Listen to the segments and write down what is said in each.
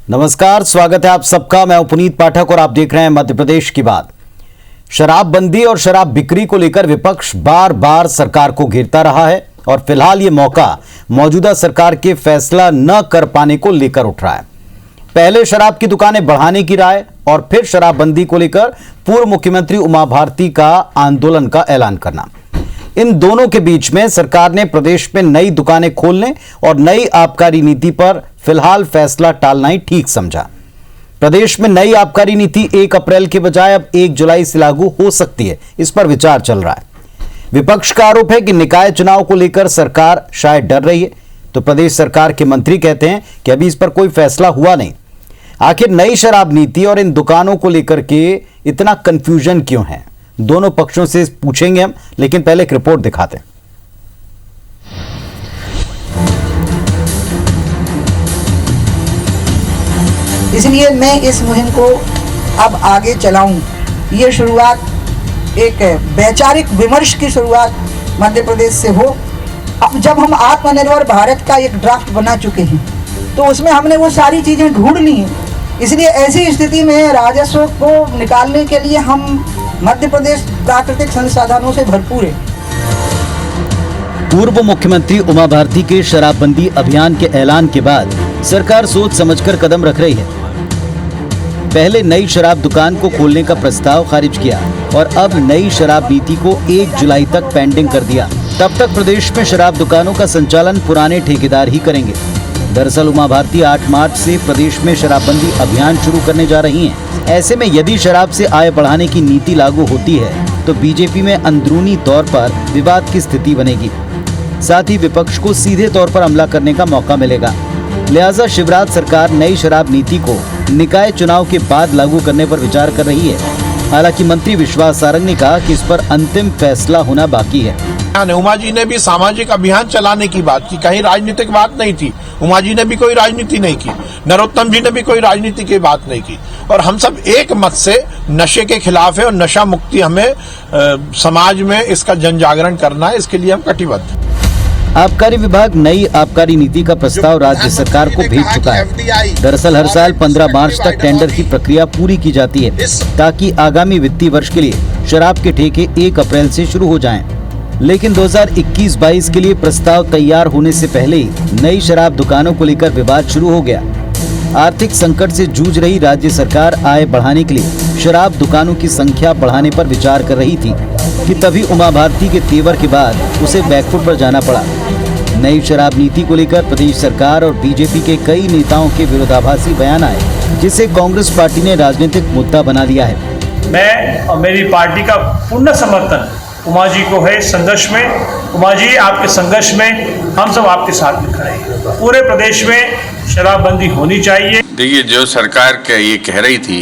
नमस्कार, स्वागत है आप सबका। मैं पुनीत पाठक और आप देख रहे हैं मध्य प्रदेश की बात। शराबबंदी और शराब बिक्री को लेकर विपक्ष बार बार सरकार को घेरता रहा है और फिलहाल ये मौका मौजूदा सरकार के फैसला न कर पाने को लेकर उठ रहा है। पहले शराब की दुकानें बढ़ाने की राय और फिर शराबबंदी को लेकर पूर्व मुख्यमंत्री उमा भारती का आंदोलन का ऐलान करना। इन दोनों के बीच में सरकार ने प्रदेश में नई दुकानें खोलने और नई आबकारी नीति पर फिलहाल फैसला टालना ही ठीक समझा। प्रदेश में नई आबकारी नीति 1 अप्रैल के बजाय अब 1 जुलाई से लागू हो सकती है, इस पर विचार चल रहा है। विपक्ष का आरोप है कि निकाय चुनाव को लेकर सरकार शायद डर रही है, तो प्रदेश सरकार के मंत्री कहते हैं कि अभी इस पर कोई फैसला हुआ नहीं। आखिर नई शराब नीति और इन दुकानों को लेकर के इतना कंफ्यूजन क्यों है, दोनों पक्षों से पूछेंगे हम, लेकिन पहले एक रिपोर्ट दिखाते हैं। इसलिए मैं इस मुहिम को अब आगे चलाऊं। ये शुरुआत एक वैचारिक विमर्श की शुरुआत मध्य प्रदेश से हो। अब जब हम आत्मनिर्भर भारत का एक ड्राफ्ट बना चुके हैं तो उसमें हमने वो सारी चीज़ें ढूंढ ली हैं। इसलिए ऐसी स्थिति में राजस्व को निकालने के लिए हम मध्य प्रदेश प्राकृतिक संसाधनों से भरपूर है। पूर्व मुख्यमंत्री उमा भारती के शराबबंदी अभियान के ऐलान के बाद सरकार सोच समझकर कदम रख रही है। पहले नई शराब दुकान को खोलने का प्रस्ताव खारिज किया और अब नई शराब नीति को 1 जुलाई तक पेंडिंग कर दिया। तब तक प्रदेश में शराब दुकानों का संचालन पुराने ठेकेदार ही करेंगे। दरअसल उमा भारती 8 मार्च से प्रदेश में शराबबंदी अभियान शुरू करने जा रही हैं। ऐसे में यदि शराब से आय बढ़ाने की नीति लागू होती है तो बीजेपी में अंदरूनी तौर पर विवाद की स्थिति बनेगी। साथ ही विपक्ष को सीधे तौर पर हमला करने का मौका मिलेगा। लिहाजा शिवराज सरकार नई शराब नीति को निकाय चुनाव के बाद लागू करने पर विचार कर रही है। हालांकि मंत्री विश्वास सारंग ने कहा कि इस पर अंतिम फैसला होना बाकी है। उमा जी ने भी सामाजिक अभियान चलाने की बात की, कहीं राजनीतिक बात नहीं थी। उमा जी ने भी कोई राजनीति नहीं की, नरोत्तम जी ने भी कोई राजनीति की बात नहीं की और हम सब एक मत से नशे के खिलाफ है और नशा मुक्ति हमें समाज में इसका जन जागरण करना है, इसके लिए हम कटिबद्ध हैं। आबकारी विभाग नई आबकारी नीति का प्रस्ताव राज्य सरकार को भेज चुका है। दरअसल हर साल 15 मार्च तक टेंडर की प्रक्रिया पूरी की जाती है ताकि आगामी वित्तीय वर्ष के लिए शराब के ठेके 1 अप्रैल से शुरू हो जाएं। लेकिन 2021-22 के लिए प्रस्ताव तैयार होने से पहले ही नई शराब दुकानों को लेकर विवाद शुरू हो गया। आर्थिक संकट से जूझ रही राज्य सरकार आय बढ़ाने के लिए शराब दुकानों की संख्या बढ़ाने पर विचार कर रही थी कि तभी उमा भारती के तेवर के बाद उसे बैकफुट पर जाना पड़ा। नई शराब नीति को लेकर प्रदेश सरकार और बीजेपी के कई नेताओं के विरोधाभासी बयान आए, जिसे कांग्रेस पार्टी ने राजनीतिक मुद्दा बना लिया है। मैं और मेरी पार्टी का पूर्ण समर्थन उमा जी को है संघर्ष में। उमा जी, आपके संघर्ष में हम सब आपके साथ में खड़े हैं। पूरे प्रदेश में शराबबंदी होनी चाहिए। देखिए, जो सरकार ये कह रही थी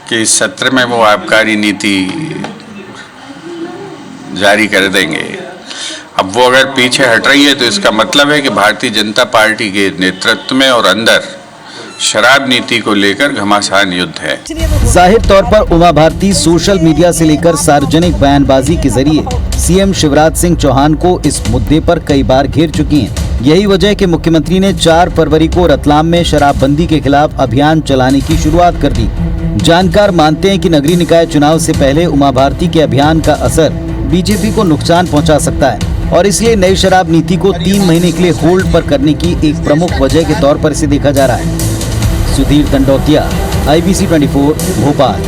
कि इस सत्र में वो आबकारी नीति जारी कर देंगे, अब वो अगर पीछे हट रही है तो इसका मतलब है कि भारतीय जनता पार्टी के नेतृत्व में और अंदर शराब नीति को लेकर घमासान युद्ध है। जाहिर तौर पर उमा भारती सोशल मीडिया से लेकर सार्वजनिक बयानबाजी के जरिए सीएम शिवराज सिंह चौहान को इस मुद्दे पर कई बार घेर चुकी हैं। यही वजह है कि मुख्यमंत्री ने 4 फरवरी को रतलाम में शराबबंदी के खिलाफ अभियान चलाने की शुरुआत कर दी। जानकार मानते हैं कि नगरीय निकाय चुनाव से पहले उमा भारती के अभियान का असर बीजेपी को नुकसान पहुंचा सकता है और इसलिए नई शराब नीति को 3 महीने के लिए होल्ड पर करने की एक प्रमुख वजह के तौर पर इसे देखा जा रहा है। सुधीर दंडौतिया, IBC 24, भोपाल।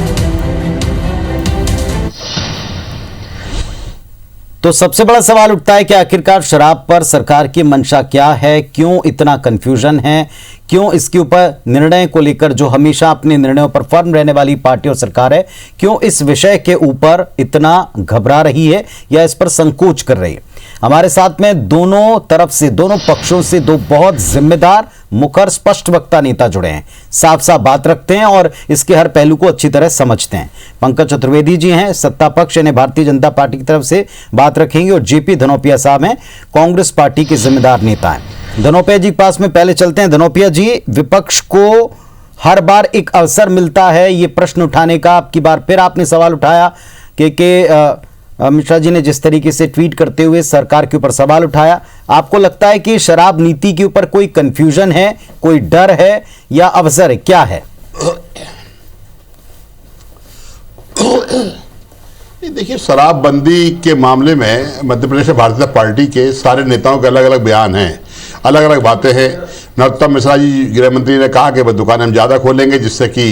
तो सबसे बड़ा सवाल उठता है कि आखिरकार शराब पर सरकार की मंशा क्या है, क्यों इतना कंफ्यूजन है, क्यों इसके ऊपर निर्णय को लेकर जो हमेशा अपने निर्णयों पर फर्म रहने वाली पार्टी और सरकार है, क्यों इस विषय के ऊपर इतना घबरा रही है या इस पर संकोच कर रही है। हमारे साथ में दोनों तरफ से, दोनों पक्षों से 2 बहुत जिम्मेदार, मुखर, स्पष्ट वक्ता नेता जुड़े हैं, साफ साफ बात रखते हैं और इसके हर पहलू को अच्छी तरह समझते हैं। पंकज चतुर्वेदी जी हैं, सत्ता पक्ष यानी भारतीय जनता पार्टी की तरफ से बात रखेंगे, और जेपी धनोपिया साहब हैं, कांग्रेस पार्टी के जिम्मेदार नेता हैं। धनोपिया जी पास में पहले चलते हैं। धनोपिया जी, विपक्ष को हर बार एक अवसर मिलता है ये प्रश्न उठाने का, अब की बार फिर आपने सवाल उठाया कि अमित शाह जी ने जिस तरीके से ट्वीट करते हुए सरकार के ऊपर सवाल उठाया, आपको लगता है कि शराब नीति के ऊपर कोई कंफ्यूजन है, कोई डर है या अवसर है, क्या है? देखिए, शराबबंदी के मामले में मध्य प्रदेश भारतीय जनता पार्टी के सारे नेताओं के अलग अलग बयान हैं, अलग अलग बातें हैं। नरोत्तम मिश्रा जी गृह मंत्री ने कहा कि बस दुकानें हम ज़्यादा खोलेंगे जिससे कि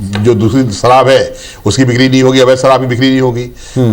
जो दूसरी शराब है उसकी बिक्री नहीं होगी, अवैध शराब की बिक्री नहीं होगी।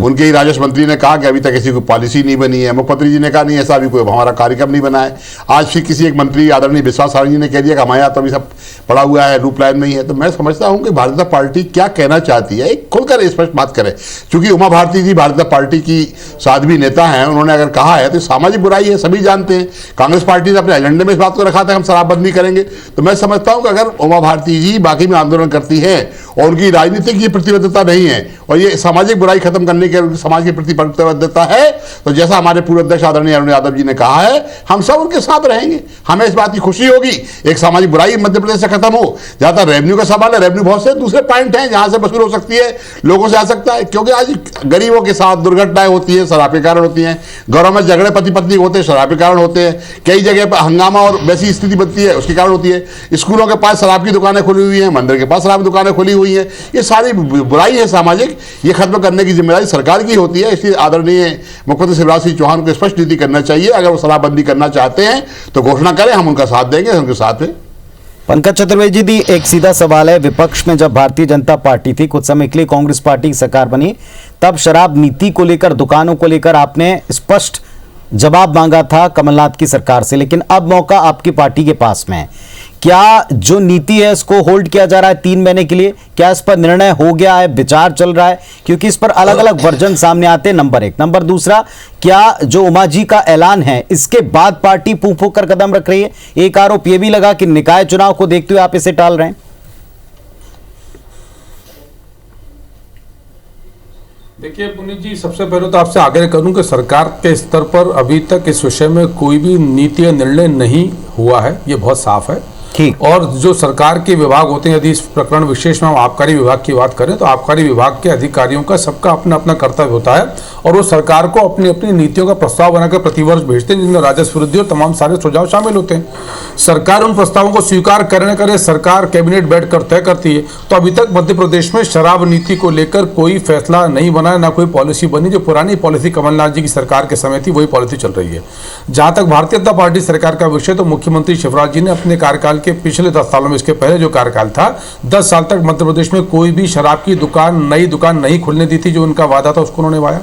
उनके ही राजस्व मंत्री ने कहा कि अभी तक ऐसी कोई पॉलिसी नहीं बनी है। मुख्यमंत्री जी ने कहा नहीं, ऐसा अभी कोई हमारा कार्यक्रम नहीं बना है। आज फिर किसी एक मंत्री आदरणीय विश्वास सारंग जी ने कह दिया कि हमारे यहाँ तो अभी सब पड़ा हुआ है, रूप लाइन नहीं है। तो मैं समझता हूँ कि भारतीय जनता पार्टी क्या कहना चाहती है, एक खुलकर स्पष्ट बात करे। क्योंकि उमा भारती जी भारतीय जनता पार्टी की साध्वी नेता हैं, उन्होंने अगर कहा है तो सामाजिक बुराई है, सभी जानते हैं। कांग्रेस पार्टी ने अपने एजेंडे में इस बात को रखा था हम शराबबंदी करेंगे। तो मैं समझता हूँ कि अगर उमा भारती जी बाकी में आंदोलन करती है और उनकी राजनीतिक ये प्रतिबद्धता नहीं है और ये सामाजिक बुराई खत्म करने के समाज के प्रति प्रतिबद्धता है, तो जैसा हमारे पूर्व अध्यक्ष आदरणीय अरुण यादव जी ने कहा है, हम सब उनके साथ रहेंगे। हमें इस बात की खुशी होगी एक सामाजिक बुराई मध्य प्रदेश से खत्म हो। जहां तक रेवेन्यू का सवाल है, रेवेन्यू बहुत से दूसरे पॉइंट हैं जहां से वसूल हो सकती है, लोगों से आ सकता है। क्योंकि आज गरीबों के साथ दुर्घटनाएं होती है, शराब के कारण होती हैं। घरों में झगड़े पति पत्नी होते हैं, शराब के कारण होते हैं। कई जगह पर हंगामा और वैसी स्थिति बनती है, उसके कारण होती है। स्कूलों के पास शराब की दुकानें खुली हुई हैं, मंदिर के पास शराब की दुकानें खुली हुई हैं। ये सारी बुराई है सामाजिक, ये खत्म करने की जिम्मेदारी सरकार की होती है। इसलिए आदरणीय मुख्यमंत्री शिवराज सिंह चौहान को स्पष्ट नीति करना चाहिए। अगर वो शराबबंदी करना चाहते हैं तो घोषणा करें, हम उनका साथ देंगे, उनके साथ हैं। पंकज चतुर्वेदी जी, एक सीधा सवाल है, विपक्ष में जब भारतीय जनता पार्टी थी, कुछ समय के लिए कांग्रेस पार्टी की सरकार बनी, तब शराब नीति को लेकर, दुकानों को लेकर आपने स्पष्ट जवाब मांगा था कमलनाथ की सरकार से, लेकिन अब मौका आपकी पार्टी के पास में है। क्या जो नीति है इसको होल्ड किया जा रहा है 3 महीने के लिए? क्या इस पर निर्णय हो गया है, विचार चल रहा है? क्योंकि इस पर अलग अलग वर्जन सामने आते हैं, नंबर 1। नंबर दूसरा, क्या जो उमा जी का ऐलान है इसके बाद पार्टी फूंक फूंक कर कदम रख रही है? एक आरोप यह भी लगा कि निकाय चुनाव को देखते हुए आप इसे टाल रहे हैं। देखिए पुनीत जी, सबसे पहले तो आपसे आग्रह करूं कि सरकार के स्तर पर अभी तक इस विषय में कोई भी नीति या निर्णय नहीं हुआ है, ये बहुत साफ है। ठीक। और जो सरकार के विभाग होते हैं, यदि इस प्रकरण विशेष में हम आबकारी विभाग की बात करें तो आबकारी विभाग के अधिकारियों का सबका अपना अपना कर्तव्य होता है और वो सरकार को अपनी अपनी नीतियों का प्रस्ताव बनाकर प्रतिवर्ष भेजते हैं, जिनमें राजस्व वृद्धि और तमाम सारे सुझाव शामिल होते हैं। सरकार उन प्रस्तावों को स्वीकार करने करे, सरकार कैबिनेट बैठकर तय करती है। तो अभी तक मध्य प्रदेश में शराब नीति को लेकर कोई फैसला नहीं बना, ना कोई पॉलिसी बनी। जो पुरानी पॉलिसी कमलनाथ जी की सरकार के समय थी वही पॉलिसी चल रही है। जहां तक भारतीय जनता पार्टी सरकार का विषय, तो मुख्यमंत्री शिवराज जी ने अपने कार्यकाल के पिछले 10 सालों में, इसके पहले जो कार्यकाल था 10 साल तक मध्य प्रदेश में कोई भी शराब की दुकान, नई दुकान नहीं खुलने दी थी। जो उनका वादा था उसको उन्होंने निभाया।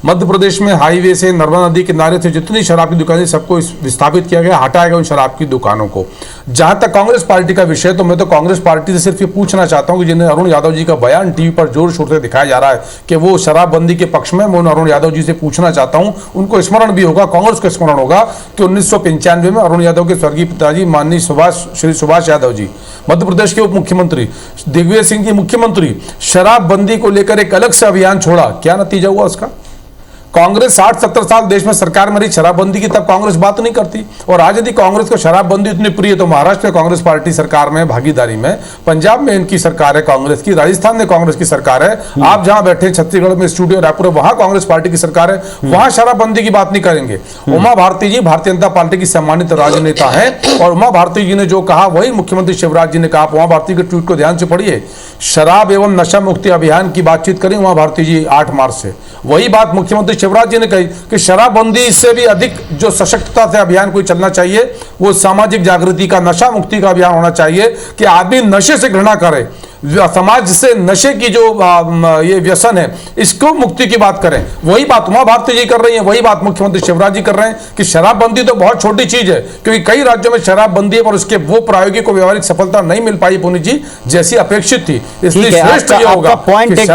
मध्य प्रदेश में हाईवे से नर्मदा नदी किनारे से जितनी शराब की दुकानें, सबको विस्थापित किया गया, हटाया गया उन शराब की दुकानों को। जहां तक कांग्रेस पार्टी का विषय, तो मैं तो कांग्रेस पार्टी से सिर्फ ये पूछना चाहता हूं कि जिन्हें अरुण यादव जी का बयान टीवी पर जोर शोर से दिखाया जा रहा है कि वो शराबबंदी के पक्ष में, मैं अरुण यादव जी से पूछना चाहता हूं, उनको स्मरण भी होगा, कांग्रेस को स्मरण होगा कि 1995 में अरुण यादव के स्वर्गीय पिताजी माननीय श्री सुभाष यादव जी, मध्य प्रदेश के उप मुख्यमंत्री, दिग्विजय सिंह जी मुख्यमंत्री, शराबबंदी को लेकर एक अलग से अभियान छोड़ा। क्या नतीजा हुआ उसका? कांग्रेस 60-70 साल देश में सरकार में रही, शराबबंदी की तब कांग्रेस बात नहीं करती। और आज यदि कांग्रेस को शराबबंदी इतनी प्रिय, तो महाराष्ट्र में कांग्रेस पार्टी सरकार में भागीदारी में, पंजाब में इनकी सरकार है कांग्रेस की, राजस्थान में कांग्रेस की सरकार है, आप जहां बैठे छत्तीसगढ़ में स्टूडियो रायपुर, वहां कांग्रेस पार्टी की सरकार है, वहां शराबबंदी की बात नहीं करेंगे। उमा भारती जी भारतीय जनता पार्टी की सम्मानित राजनेता है और उमा भारती जी ने जो कहा वही मुख्यमंत्री शिवराज जी ने कहा। उमा भारती के ट्वीट को ध्यान से पढ़िए, शराब एवं नशा मुक्ति अभियान की बातचीत करें उमा भारती जी 8 मार्च से। वही बात मुख्यमंत्री शिवराज जी ने कही कि शराबबंदी से भी अधिक जो सशक्तता से अभियान कोई चलना चाहिए, वो सामाजिक जागृति का, नशा मुक्ति का अभियान होना चाहिए कि आदमी नशे से घृणा करे, समाज से नशे की जो ये व्यसन है इसको मुक्ति की बात करें। वही बात उमा भारती जी कर रही है, वही बात मुख्यमंत्री शिवराज जी कर रहे हैं कि शराबबंदी तो बहुत छोटी चीज है, क्योंकि कई राज्यों में शराबबंदी है पर उसके वो प्रायोगिक और व्यवहारिक सफलता नहीं मिल पाई पुनीत जी, जैसी अपेक्षित थी। इसलिए श्रेष्ठ ये होगा कि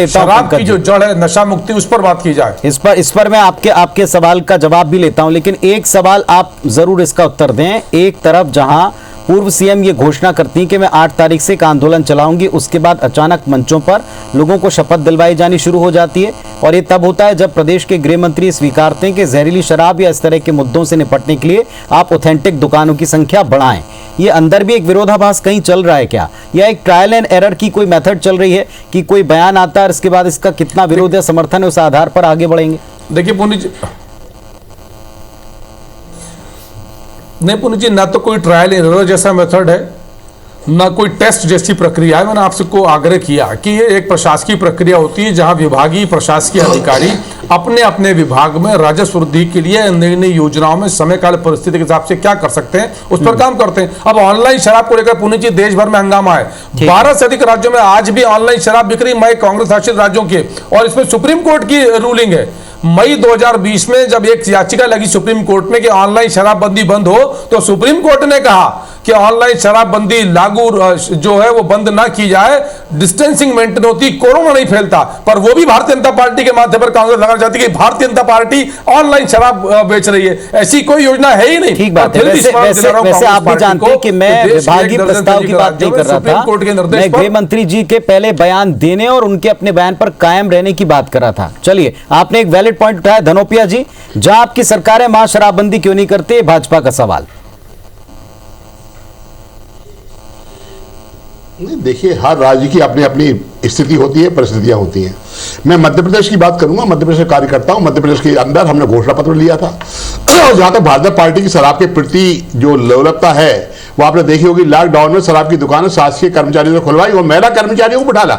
शराब की जो जड़ है नशा मुक्ति, उस पर बात की जाए। इस पर मैं आपके सवाल का जवाब भी लेता हूं, लेकिन एक सवाल आप जरूर इसका उत्तर दें। एक तरफ जहां पूर्व सीएम ये घोषणा करती हैं कि मैं 8 तारीख से एक आंदोलन चलाऊंगी, उसके बाद अचानक मंचों पर लोगों को शपथ दिलवाई जानी शुरू हो जाती है और ये तब होता है जब प्रदेश के गृह मंत्री स्वीकारते हैं कि जहरीली शराब या इस तरह के मुद्दों से निपटने के लिए आप ऑथेंटिक दुकानों की संख्या बढ़ाएं। ये अंदर भी एक विरोधाभास कहीं चल रहा है क्या, या एक ट्रायल एंड एरर की कोई मेथड चल रही है कि कोई बयान आता है और इसके बाद इसका कितना विरोध या समर्थन है उस आधार पर आगे बढ़ेंगे? देखिए पुनीत जी, नहीं पुनीत जी, ना तो कोई ट्रायल एंड एरर जैसा मेथड है, ना कोई टेस्ट जैसी प्रक्रिया है। मैंने आपसे को आग्रह किया कि ये एक प्रशासकीय प्रक्रिया होती है जहां विभागीय प्रशासकीय अधिकारी अपने अपने विभाग में राजस्व वृद्धि के लिए नई नई योजनाओं में समय काल परिस्थिति के हिसाब से क्या कर सकते हैं उस पर काम करते हैं। अब ऑनलाइन शराब को लेकर पुनीत जी देश भर में हंगामा है। 12 से अधिक राज्यों में आज भी ऑनलाइन शराब बिक्री मई कांग्रेस शासित राज्यों के, और इसमें सुप्रीम कोर्ट की रूलिंग है। मई 2020 में जब एक याचिका लगी सुप्रीम कोर्ट में कि ऑनलाइन शराबबंदी बंद हो, तो सुप्रीम कोर्ट ने कहा कि ऑनलाइन शराबबंदी लागू जो है वो बंद ना की जाए, डिस्टेंसिंग मेंटेन होती, कोरोना नहीं फैलता। पर वो भी भारतीय जनता पार्टी के माध्यम पर कांग्रेस लगाना चाहती है कि भारतीय जनता पार्टी ऑनलाइन शराब बेच रही है। ऐसी कोई योजना है ही नहीं। ठीक बात है। वैसे आप भी जानते हैं कि मैं विभागीय प्रस्ताव की बात नहीं कर रहा था, मैं गृह मंत्री जी के पहले बयान देने और उनके अपने बयान पर कायम रहने की बात कर रहा था। चलिए, आपने एक वैलिड पॉइंट उठाया धनोपिया जी, जहां आपकी सरकारें महाशराबबंदी क्यों नहीं करती, भाजपा का सवाल। देखिए, हर राज्य की अपनी अपनी स्थिति होती है, परिस्थितियां होती हैं। मैं मध्य प्रदेश की बात करूंगा, मध्य प्रदेश का कार्यकर्ता हूं। मध्य प्रदेश के अंदर हमने घोषणा पत्र लिया था, जहां तक भाजपा पार्टी की शराब के प्रति जो लोलुपता है वो आपने देखी होगी। लॉकडाउन में शराब की दुकानें शासकीय कर्मचारियों से खुलवाई और महिला कर्मचारियों को बिठाला,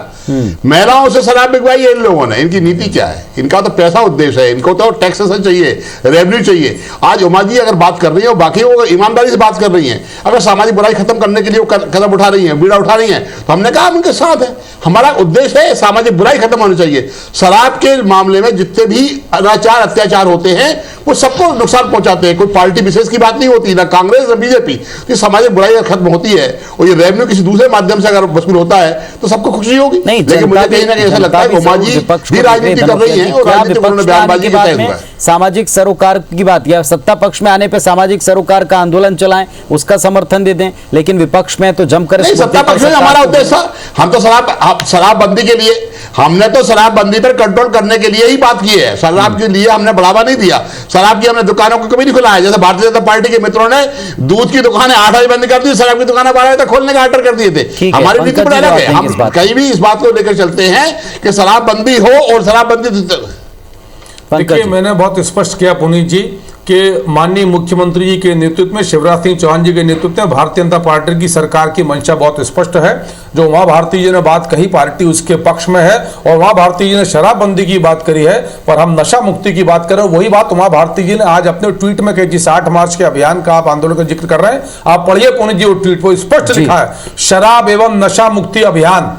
महिलाओं से शराब बिकवाई है इन लोगों ने। इनकी नीति क्या है? इनका तो पैसा उद्देश्य है, इनको तो टैक्सेशन चाहिए, रेवेन्यू चाहिए। आज उमा जी अगर बात कर रही है और बाकी वो ईमानदारी से बात कर रही हैं, अगर सामाजिक बुराई खत्म करने के लिए वो कदम उठा रही हैं, बीड़ा उठा रही हैं, तो हमने कहा हम उनके साथ है। हमारा उद्देश्य है सामाजिक बुराई खत्म होनी चाहिए। शराब के मामले में जितने भी अनाचार अत्याचार होते हैं वो सबको नुकसान पहुंचाते हैं। कोई पार्टी विशेष की बात नहीं होती, ना कांग्रेस ना बीजेपी। तो सामाजिक बुराई खत्म होती है और ये रेवेन्यू किसी दूसरे माध्यम से अगर वसूल होता है तो सबको खुशी होगी। लेकिन मुझे कहीं ना कहीं ऐसा लगता है कि उमा जी भी राजनीति कर रही हैं और राजनीति उन्होंने बयानबाजी की तय हुआ है। सामाजिक सरोकार की बात, या सत्ता पक्ष में आने पे सामाजिक सरोकार का आंदोलन चलाएं, उसका समर्थन दे दें, लेकिन विपक्ष में तो जमकर सत्ता पक्ष में हमारा उद्देश्य, हम तो शराबबंदी के लिए, हमने तो शराबबंदी पर कंट्रोल करने के लिए ही बात की है। शराब के लिए हमने बढ़ावा नहीं दिया, शराब की हमने दुकानों को कभी नहीं खुलाया। जैसे भारतीय जनता पार्टी के मित्रों ने दूध की दुकानें 8 बजे बंद कर दी, शराब की दुकानें 12 बजे तक खोलने का ऑर्डर कर दिए थे। हमारी नीति पर अलग है, हम कहीं भी इस बात को लेकर चलते हैं कि शराबबंदी हो और शराबबंदी। देखिए, मैंने बहुत स्पष्ट किया पुनीत जी कि माननीय मुख्यमंत्री जी के नेतृत्व में, शिवराज सिंह चौहान जी के नेतृत्व में भारतीय जनता पार्टी की सरकार की मंशा बहुत स्पष्ट है। जो उमा भारती जी ने बात कही, पार्टी उसके पक्ष में है, और उमा भारती जी ने शराबबंदी की बात करी है, पर हम नशा मुक्ति की बात करें। वही बात उमा भारती जी ने आज अपने ट्वीट में कही। जिस 8 मार्च के अभियान का आप आंदोलन का जिक्र कर रहे हैं, आप पढ़िए पुनीत जी वो ट्वीट, वो स्पष्ट लिखा है, शराब एवं नशा मुक्ति अभियान।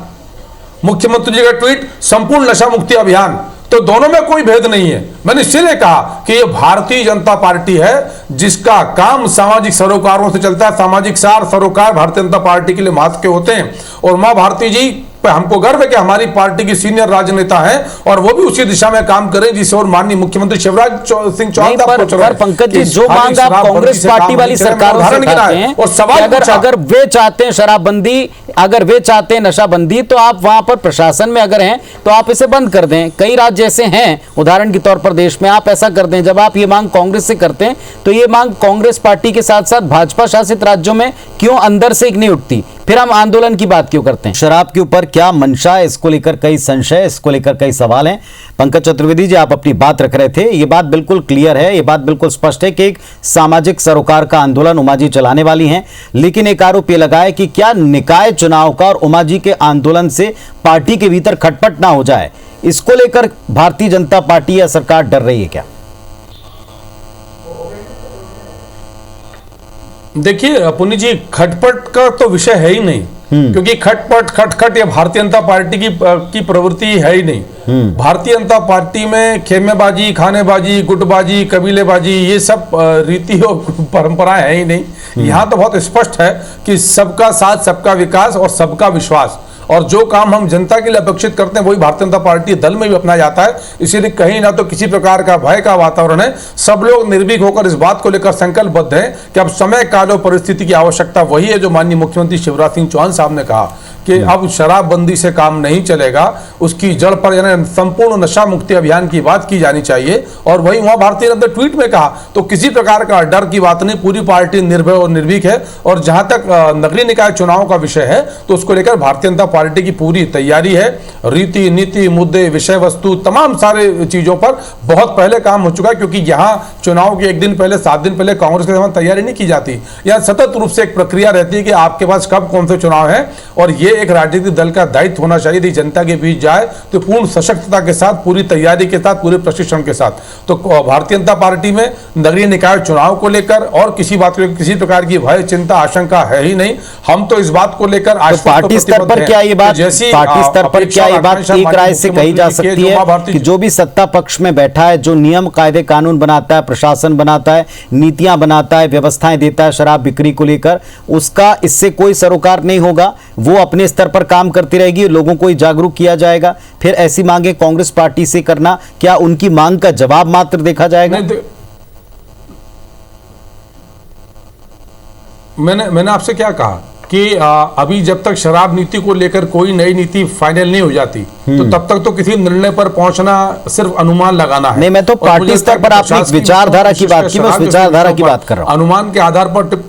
मुख्यमंत्री जी का ट्वीट, संपूर्ण नशा मुक्ति अभियान। तो दोनों में कोई भेद नहीं है। मैंने इसलिए कहा कि ये भारतीय जनता पार्टी है जिसका काम सामाजिक सरोकारों से चलता है। सामाजिक सार सरोकार भारतीय जनता पार्टी के लिए महत्व के होते हैं, और उमा भारती जी पे हमको गर्व है कि हमारी पार्टी की सीनियर राजनेता हैं और वो भी उसी दिशा में काम करें जिसे और माननीय मुख्यमंत्री शिवराज सिंह चौहान पर पंकज जी, जो मांग आप कांग्रेस पार्टी वाली सरकारों से करते हैं, और सवाल अगर वे चाहते हैं शराबबंदी, अगर वे चाहते हैं नशाबंदी, तो आप वहां पर प्रशासन में अगर हैं तो आप इसे बंद कर दें। कई राज्य ऐसे हैं, उदाहरण के तौर पर देश में, आप ऐसा कर दें। जब आप ये मांग कांग्रेस से करते हैं तो ये मांग कांग्रेस पार्टी के साथ साथ भाजपा शासित राज्यों में क्यों अंदर से नहीं उठती? फिर हम आंदोलन की बात क्यों करते हैं? शराब के ऊपर क्या मंशा है, इसको लेकर कई संशय, इसको लेकर कई सवाल हैं। पंकज चतुर्वेदी जी, आप अपनी बात रख रहे थे, ये बात बिल्कुल क्लियर है, ये बात बिल्कुल स्पष्ट है कि एक सामाजिक सरोकार का आंदोलन उमा जी चलाने वाली हैं। लेकिन एक आरोप ये लगा है कि क्या निकाय चुनाव का और उमा जी के आंदोलन से पार्टी के भीतर खटपट ना हो जाए, इसको लेकर भारतीय जनता पार्टी या सरकार डर रही है क्या? देखिए पुनीत जी, खटपट का तो विषय है ही नहीं, क्योंकि खटपट खटखट ये भारतीय जनता पार्टी की प्रवृत्ति है ही नहीं। भारतीय जनता पार्टी में खेमेबाजी, खानेबाजी, गुटबाजी, कबीलेबाजी, ये सब रीति और परंपराएं है ही नहीं। यहाँ तो बहुत स्पष्ट है कि सबका साथ, सबका विकास और सबका विश्वास, और जो काम हम जनता के लिए अपेक्षित करते हैं वही भारतीय जनता पार्टी दल में भी अपनाया जाता है। इसीलिए कहीं ना तो किसी प्रकार का भय का वातावरण है। सब लोग निर्भीक होकर इस बात को लेकर संकल्पबद्ध हैं कि अब समय काल और परिस्थिति की आवश्यकता वही है जो माननीय मुख्यमंत्री शिवराज सिंह चौहान साहब ने कहा कि अब शराबबंदी से काम नहीं चलेगा, उसकी जड़ पर यानी संपूर्ण नशा मुक्ति अभियान की बात की जानी चाहिए। और वही उमा भारती ने ट्वीट में कहा, तो किसी प्रकार का डर की बात नहीं, पूरी पार्टी निर्भय और निर्भीक है। और जहां तक नगरीय निकाय चुनाव का विषय है तो उसको लेकर भारतीय जनता पार्टी की पूरी तैयारी है। रीति नीति मुद्दे विषय वस्तु तमाम सारे चीजों पर बहुत पहले काम हो चुका है, क्योंकि यहाँ चुनाव के एक दिन पहले 7 दिन पहले कांग्रेस के समान तैयारी नहीं की जाती। यहाँ सतत रूप से एक प्रक्रिया रहती है कि आपके पास कब कौन से चुनाव है, और ये एक राजनीतिक दल का दायित्व होना चाहिए। यदि जनता के बीच जाए तो पूर्ण सशक्तता के साथ, पूरी तैयारी के साथ, पूरे प्रशिक्षण के साथ। तो भारतीय जनता पार्टी में नगरीय निकाय चुनाव को लेकर और किसी बात को किसी प्रकार की भय चिंता आशंका है ही नहीं। हम तो इस बात को लेकर तो पार्टी स्तर पर क्या ये बात, पार्टी स्तर पर क्या ये बात एक राय से कही जा सकती है कि जो भी सत्ता पक्ष में बैठा है, जो नियम कायदे कानून बनाता है, प्रशासन बनाता है, नीतियां बनाता है, व्यवस्थाएं देता है शराब बिक्री को लेकर, उसका इससे कोई सरोकार नहीं होगा। वो अपने स्तर पर काम करती रहेगी, लोगों को जागरूक किया जाएगा। फिर ऐसी मांगे कांग्रेस पार्टी से करना, क्या उनकी मांग का जवाब मात्र देखा जाएगा? मैंने आपसे क्या कहा कि अभी जब तक शराब नीति को लेकर कोई नई नीति फाइनल नहीं हो जाती तो तब तक तो किसी निर्णय पर पहुंचना सिर्फ अनुमान लगाना है। नहीं, मैं तो पार्टी स्तर पर आपने विचारधारा की बात की, मैं उस विचारधारा की बात कर रहा हूं। अनुमान के आधार पर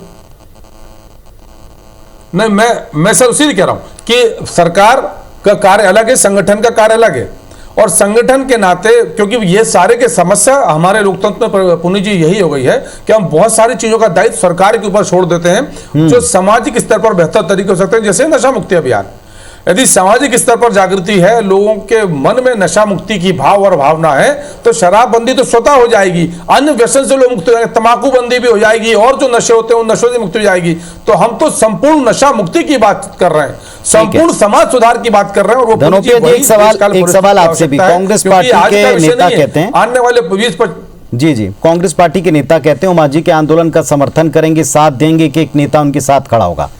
नहीं, मैं सर उसी कह रहा हूं कि सरकार का कार्य अलग है, संगठन का कार्य अलग है। और संगठन के नाते, क्योंकि ये सारे के समस्या हमारे लोकतंत्र में पुनी जी यही हो गई है कि हम बहुत सारी चीजों का दायित्व सरकार के ऊपर छोड़ देते हैं जो सामाजिक स्तर पर बेहतर तरीके हो सकते हैं, जैसे नशा मुक्ति अभियान। यदि सामाजिक स्तर पर जागृति है, लोगों के मन में नशा मुक्ति की भाव और भावना है, तो शराबबंदी तो स्वतः हो जाएगी, अन्य व्यसन से लोग मुक्त हो जाएंगे, तंबाकू बंदी भी हो जाएगी, और जो नशे होते हैं उन नशों से मुक्ति हो जाएगी। तो हम तो संपूर्ण नशा मुक्ति की बात कर रहे हैं, संपूर्ण समाज सुधार की बात कर रहे हैं। और वो एक सवाल आपसे भी, कांग्रेस पार्टी के नेता कहते हैं आने वाले 20 जी कांग्रेस पार्टी के नेता कहते हैं उमा जी के आंदोलन का समर्थन करेंगे, साथ देंगे कि एक नेता उनके साथ खड़ा होगा।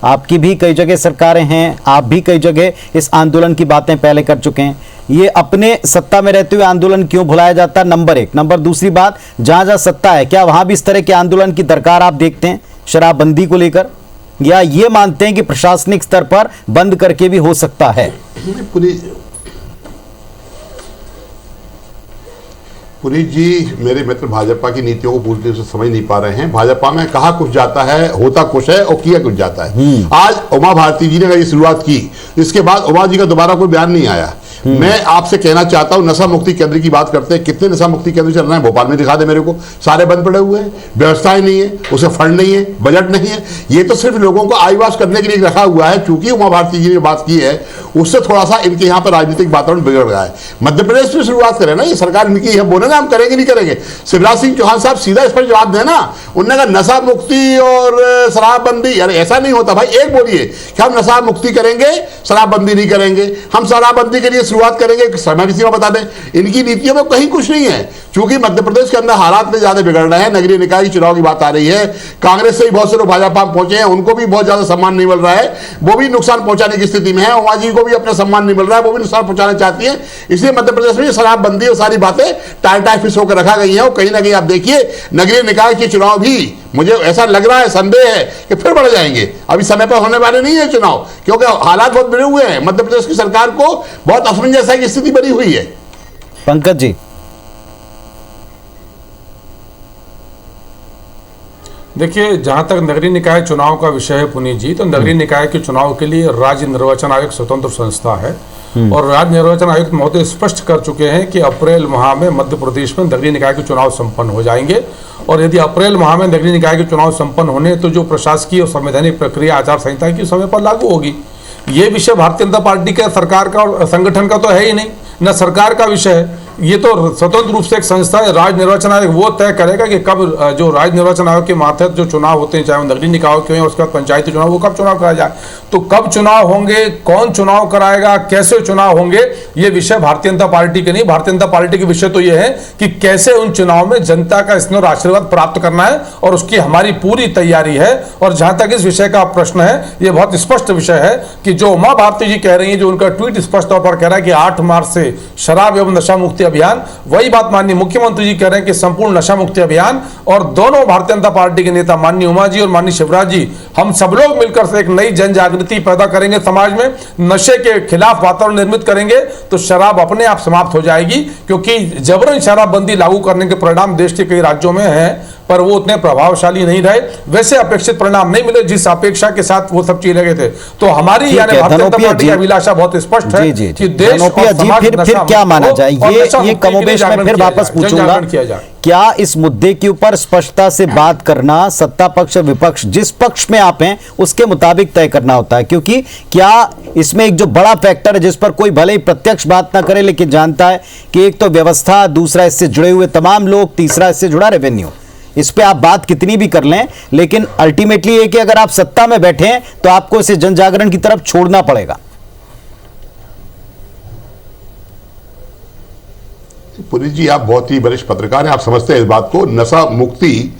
आपकी भी कई जगह सरकारें हैं, आप भी कई जगह इस आंदोलन की बातें पहले कर चुके हैं। ये अपने सत्ता में रहते हुए आंदोलन क्यों भुलाया जाता है, नंबर 1। नंबर दूसरी बात, जहां जहां सत्ता है क्या वहां भी इस तरह के आंदोलन की दरकार आप देखते हैं शराबबंदी को लेकर, या ये मानते हैं कि प्रशासनिक स्तर पर बंद करके भी हो सकता है? पुनीत जी, मेरे मित्र भाजपा की नीतियों को पूरी तरह से समझ नहीं पा रहे हैं। भाजपा में कहा कुछ जाता है, होता कुछ है और किया कुछ जाता है। आज उमा भारती जी ने ये शुरुआत की, इसके बाद उमा जी का दोबारा कोई बयान नहीं आया। मैं आपसे कहना चाहता हूं, नशा मुक्ति केंद्र की बात करते हैं, कितने नशा मुक्ति केंद्र चल रहे हैं? भोपाल में दिखा दे मेरे को, सारे बंद पड़े हुए हैं, व्यवस्थाएं नहीं है, उसे फंड नहीं है, बजट नहीं है। ये तो सिर्फ लोगों को आईवाश करने के लिए रखा हुआ है। चूंकि उमा भारती जी ने बात की है, उससे थोड़ा सा इनके यहाँ पर राजनीतिक वातावरण बिगड़ रहा है। मध्य प्रदेश में शुरुआत करें ना, ये सरकार इनकी है, बोले ना हम करेंगे नहीं करेंगे। शिवराज सिंह चौहान साहब सीधा इस पर जवाब देना, उन्होंने कहा नशा मुक्ति और शराबबंदी, यार ऐसा नहीं होता भाई। एक बोलिए कि हम नशा मुक्ति करेंगे, शराबबंदी नहीं करेंगे, हम शराबबंदी के लिए शुरुआत करेंगे, समय की सीमा बता दें। इनकी नीतियों में कहीं कुछ नहीं है, क्योंकि मध्य प्रदेश के अंदर हालात में ज्यादा बिगड़ रहे हैं। नगरीय निकाय चुनाव की बात आ रही है, कांग्रेस से ही बहुत से लोग भाजपा में पहुंचे हैं, उनको भी बहुत ज्यादा सम्मान नहीं मिल रहा है, वो भी नुकसान पहुंचाने की स्थिति में है। उमा जी को भी अपना सम्मान नहीं मिल रहा है, वो भी नुकसान पहुंचाना चाहती है। इसलिए मध्य प्रदेश में शराबबंदी और सारी बातें टाई फिश होकर रखा गई है। और कहीं ना कहीं आप देखिए, नगरीय निकाय के चुनाव भी मुझे ऐसा लग रहा है, संदेह है कि फिर बढ़ जाएंगे। अभी समय पर होने वाले नहीं है चुनाव, क्योंकि हालात बहुत बिगड़े हुए हैं। मध्य प्रदेश की सरकार को बहुत असमंजस की स्थिति बनी हुई है। पंकज जी, देखिए, जहां तक नगरीय निकाय चुनाव का विषय है पुनीत जी, तो नगरीय निकाय के चुनाव के लिए राज्य निर्वाचन आयोग स्वतंत्र संस्था है। और राज्य निर्वाचन आयुक्त महोदय स्पष्ट कर चुके हैं कि अप्रैल माह में मध्य प्रदेश में नगरीय निकाय के चुनाव संपन्न हो जाएंगे। और यदि अप्रैल माह में नगरीय निकाय के चुनाव संपन्न होने, तो जो प्रशासकीय और संवैधानिक प्रक्रिया आचार संहिता की समय पर लागू होगी। ये विषय भारतीय जनता पार्टी के, सरकार का और संगठन का तो है ही नहीं, न सरकार का विषय है। ये तो स्वतंत्र रूप से एक संस्था है। राज्य निर्वाचन आयोग वो तय करेगा कि कब जो राज्य निर्वाचन आयोग के मातहत जो चुनाव होते हैं, चाहे वो नगरीय निकाय के हों, उसके बाद पंचायती चुनाव, वो कब चुनाव कराया जाए। तो कब चुनाव होंगे, कौन चुनाव कराएगा, कैसे चुनाव होंगे, ये विषय भारतीय जनता पार्टी के नहीं। भारतीय जनता पार्टी के विषय तो ये है कि कैसे उन चुनाव में जनता का स्नेह और आशीर्वाद प्राप्त करना है, और उसकी हमारी पूरी तैयारी है। और जहां तक इस विषय का प्रश्न है, ये बहुत स्पष्ट विषय है कि जो उमा भारती जी कह रही है, जो उनका ट्वीट स्पष्ट तौर पर कह रहा है कि 8 मार्च से शराब एवं नशा मुक्ति अभियान, वही बात माननीय मुख्यमंत्री जी कह रहे हैं कि संपूर्ण नशा मुक्ति अभियान, और दोनों भारतीय जनता पार्टी के नेता माननीय उमा जी और माननीय शिवराज जी, हम सब लोग मिलकर से एक नई जन जागृति पैदा करेंगे, समाज में नशे के खिलाफ वातावरण निर्मित करेंगे, तो शराब अपने आप समाप्त हो जाएगी। क्योंकि जबरन शराबबंदी लागू करने के परिणाम देश के कई राज्यों में हैं, पर वो उतने प्रभावशाली नहीं रहे, वैसे अपेक्षित परिणाम नहीं मिले जिस अपेक्षा के साथ वो सब चीजें लगे थे। तो हमारी यानी भारतीय जनता पार्टी की अभिलाषा बहुत स्पष्ट है कि देश और समाज फिर क्या माना जाए, ये कमोबेश में फिर वापस पूछूंगा, क्या इस मुद्दे के ऊपर स्पष्टता से बात करना सत्ता पक्ष और विपक्ष जिस पक्ष में आप हैं उसके मुताबिक तय करना होता है? क्योंकि क्या इसमें एक जो बड़ा फैक्टर है जिस पर कोई भले ही प्रत्यक्ष बात ना करे लेकिन जानता है कि एक तो व्यवस्था, दूसरा इससे जुड़े हुए तमाम लोग, तीसरा इससे जुड़ा रेवेन्यू, इस पे आप बात कितनी भी कर लें, लेकिन अल्टीमेटली ये कि अगर आप सत्ता में बैठे हैं तो आपको इसे जन जागरण की तरफ छोड़ना पड़ेगा। पुनीत जी, आप बहुत ही वरिष्ठ पत्रकार हैं, आप समझते हैं इस बात को। नशा मुक्ति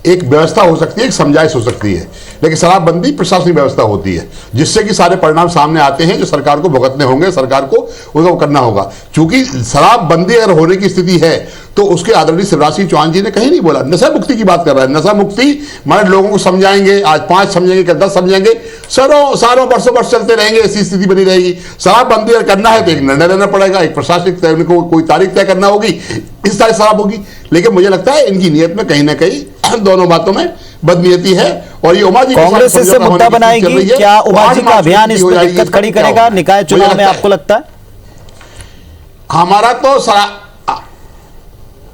एक व्यवस्था हो सकती है, एक समझाइश हो सकती है, लेकिन शराबबंदी प्रशासनिक व्यवस्था होती है जिससे कि सारे परिणाम सामने आते हैं जो सरकार को भुगतने होंगे, सरकार को उसको करना होगा। चूंकि शराबबंदी अगर होने की स्थिति है तो उसके आदरणीय शिवराज सिंह चौहान जी ने कहीं नहीं बोला, नशा मुक्ति की बात कर रहा है। नशा मुक्ति माने लोगों को समझाएंगे, आज 5 समझेंगे, कल 10 समझेंगे, सालों बरसों वर्ष चलते रहेंगे, ऐसी स्थिति बनी रहेगी। शराबबंदी अगर करना है तो एक निर्णय लेना पड़ेगा, एक प्रशासनिक तय को कोई तारीख तय करना होगी, इस तरह शराब होगी। लेकिन मुझे लगता है इनकी नीयत में कहीं ना कहीं दोनों बातों में बदनीयती है, और ये उमा जी कांग्रेस इससे मुद्दा बनाएगी। क्या उमा जी का अभियान इस पर दिक्कत खड़ी करेगा निकाय चुनाव में, आपको लगता है?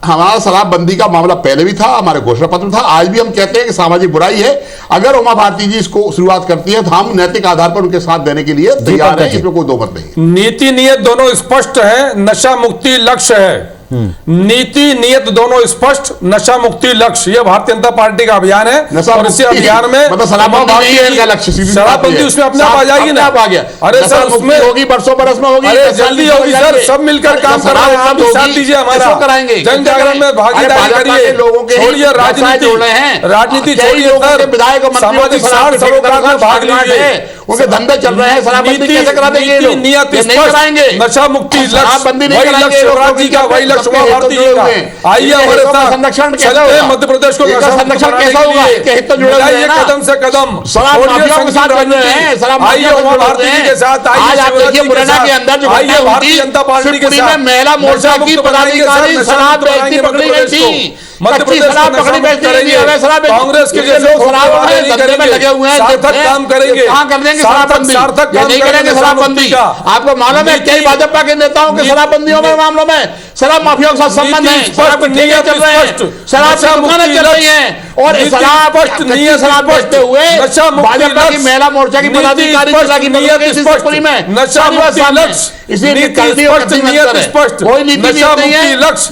हमारा शराबबंदी का मामला पहले भी था, हमारे घोषणा पत्र था, आज भी हम कहते हैं कि सामाजिक बुराई है। अगर उमा भारती जी इसको शुरुआत करती है तो हम नैतिक आधार पर उनके साथ देने के लिए तैयार हैं, इसमें कोई दो मत नहीं। नीति नियत दोनों स्पष्ट है, नशा मुक्ति लक्ष्य है। नीति नियत दोनों स्पष्ट, नशा मुक्ति लक्ष्य, ये भारतीय जनता पार्टी का अभियान है। और इसी अभियान में मतलब शराबबंदी उसमें अपने आप आ जाएगी ना। आ गया, अरे सर उसमें होगी, बरसों बरस में होगी, अरे जल्दी होगी सर, सब मिलकर काम कर रहे हैं, आप भी साथ दीजिए हमारा, कराएंगे जन जागरण में भागीदारी करिए, छोड़िए राजनीति छोड़िए सर, सामाजिक सरोकार में भाग लीजिए, उनके धंधे चल रहे हैं। शराबबंदी कैसे करा देंगे ये लोग? नियत स्पष्ट, नशा मुक्ति लक्ष्य, वही लक्ष्य शिवराज जी का, वही लक्ष्य उमा भारती जी का। आइए हमारे साथ संरक्षण चलते मध्य प्रदेश को संरक्षण कैसा होगा? इसके हित तो जुड़े हुए हैं ना, कदम से कदम शराब माफियाओं के साथ जुड़े हैं, शराब आइए उमा भारती जी के साथ, आज आप देखिए मुरैना के अंदर जो आइए भारतीय जनता पार्टी के साथ महिला मोर्चा की पदाधिकारी शराब बेचती पकड़ी गई थी, मध्य प्रदेश शराब पकड़ी बेचती रही है, कांग्रेस के जो लोग लगे हुए हैं, सार्थक काम करेंगे, कहाँ कर देंगे शराबबंदी? सार्थक काम नहीं करेंगे शराबबंदी। आपको मालूम है कई भाजपा के नेताओं के शराबबंदियों में मामलों में शराब माफियाओं के साथ संबंध है, शराब के ठेके चल रहे हैं, शराब की दुकानें चल रही हैं, और शराब बेचते हुए भाजपा की महिला मोर्चा की पदाधिकारी में कोई नीति नहीं है।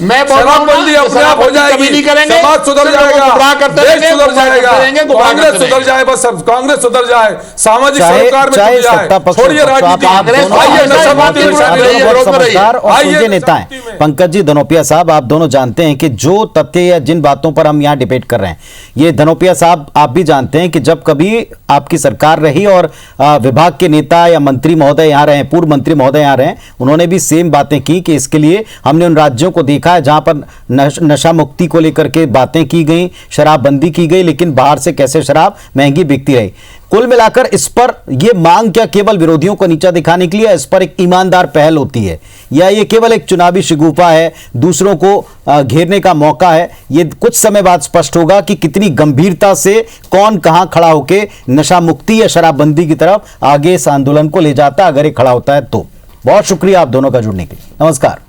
मैं बोल रहा हूं अपने हो जाएगी, समाज सुधर जाएगा, देश सुधर जाएगा, कांग्रेस सुधर जाए, बस कांग्रेस सुधर जाए, सामाजिक सरोकार में जुड़ जाए, छोड़िए राजनीति, आइए नेता है पंकज जी, धनोपिया साहब, आप दोनों जानते हैं कि जो तथ्य या जिन बातों पर हम यहाँ डिबेट कर रहे हैं, ये धनोपिया साहब आप भी जानते हैं कि जब कभी आपकी सरकार रही और विभाग के नेता या मंत्री महोदय यहाँ रहे, पूर्व मंत्री महोदय यहाँ रहे, उन्होंने भी सेम बातें की कि इसके लिए हमने उन राज्यों को देखा है जहां पर नशा मुक्ति को लेकर के बातें की गई, शराबबंदी की गई, लेकिन बाहर से कैसे शराब महंगी बिकती रही। कुल मिलाकर इस पर यह मांग क्या केवल विरोधियों को नीचा दिखाने के लिए, इस पर एक ईमानदार पहल होती है, या ये केवल एक चुनावी शिगुफा है, दूसरों को घेरने का मौका है? ये कुछ समय बाद स्पष्ट होगा कि कितनी गंभीरता से कौन कहां खड़ा होकर नशा मुक्ति या शराबबंदी की तरफ आगे इस आंदोलन को ले जाता है, अगर ये खड़ा होता है तो। बहुत शुक्रिया आप दोनों का जुड़ने के लिए, नमस्कार।